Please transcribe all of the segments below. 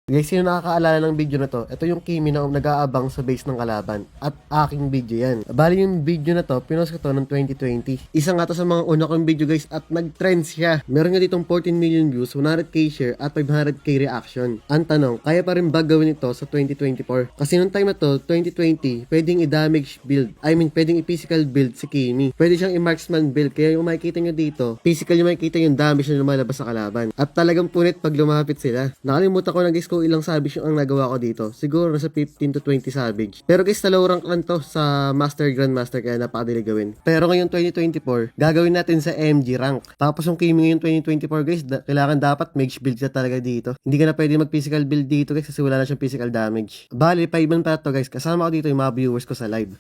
Guys, sino nakakaalala ng video na to? Ito yung Kimi na nag-aabang sa base ng kalaban. At aking video yan. Bali yung video na to, pinost ko to ng 2020. Isa nga to sa mga una kong video guys at nag-trend siya. Meron nga ditong 14 million views, 100k share at 500k reaction. Ang tanong, kaya pa rin ba gawin ito sa 2024? Kasi nung time na to, 2020, pwedeng i-damage build. I mean, pwedeng i-physical build si Kimi. Pwede siyang i-marksman build. Kaya yung makikita nyo dito, physical yung makikita yung damage na lumalabas sa kalaban. At talagang punit pag lumapit sila. Nakalimutan ko na guys kung ilang savage yung ang nagawa ko dito. Siguro nasa 15 to 20 savage. Pero guys, sa low rank lang to sa Master Grandmaster kaya napakadali gawin. Pero ngayon 2024, gagawin natin sa MG rank. Tapos yung Kimi ngayon 2024 guys, kailangan dapat mage build siya talaga dito. Hindi ka na pwede mag physical build dito guys kasi wala na siyang physical damage. Bali, 5 man pa to guys. Kasama ko dito yung mga viewers ko sa live.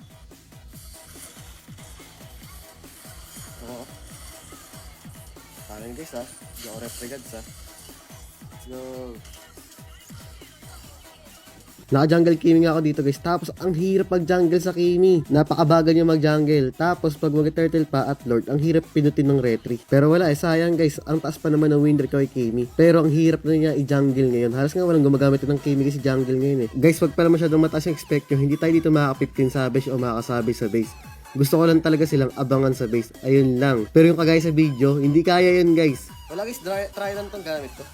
Oo. Parang guys ha. Hindi ako repregads ha. Let's go. Naka-jungle Kimi nga ako dito guys. Tapos ang hirap mag-jungle sa Kimi. Napakabagal niya mag-jungle. Tapos pag mag-turtle pa at lord, ang hirap pinutin ng retry. Pero wala sayang guys. Ang taas pa naman ng win rate kay Kimi. Pero ang hirap na niya i-jungle ngayon. Halos nga walang gumagamit ng Kimi kasi jungle ngayon eh. Guys, wag pala masyadong mataas yung expect nyo. Hindi tayo dito makaka-15 savage o makakasabage sa base. Gusto ko lang talaga silang abangan sa base. Ayun lang. Pero yung kagaya sa video, hindi kaya yun guys. Wala guys, try lang tong gamit ko.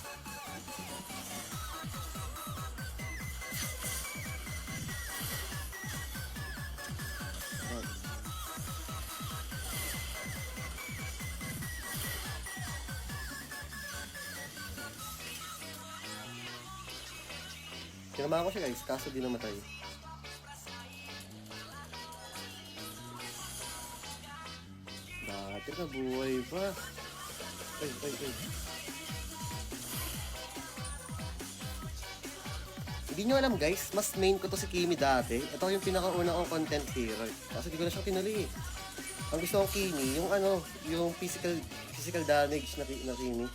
Kinamahan ko siya guys, kaso di namatay. Dati na buhay pa. Ay. Hindi nyo alam guys, mas main ko to si Kimi dati. Ito yung pinakauna kong content hero. Kasi di ko na siya pinali eh. Ang gusto kong Kimi, yung ano, yung physical damage na Kimi.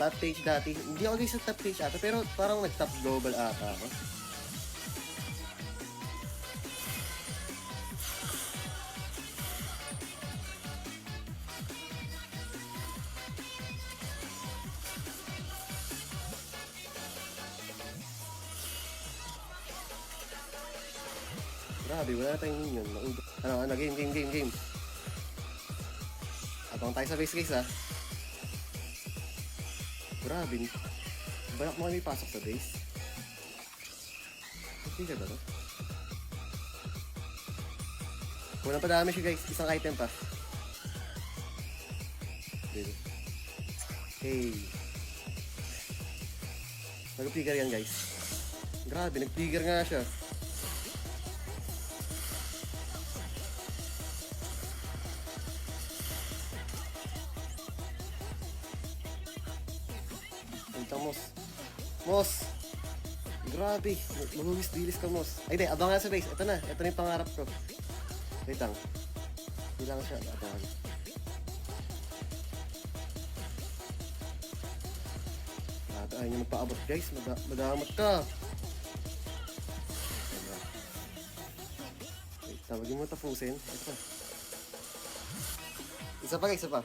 Top page dati. Hindi ako guys sa top page ata, pero parang nag-top global ata ako. Grabe, wala tayong minion. Ano, game. Abang tayo sa base guys ha. Grabe. Balak mo kami pasok sa base. Hindi ba to? Kulang pa dami siya guys. Isang item pa. Hey. Nag-trigger yan guys. Grabe, nag-trigger nga siya. Mos! Grabe! Magulis-dilis ka, Mos. Ay, di, abang nga sa base. Ito na yung pangarap ko. Wait lang. Hindi lang siya. Abangan. Ayaw niyo magpaabot, guys. Madamot ka. Wait, tawagin mo tapusin. Ito pa. Isa pa.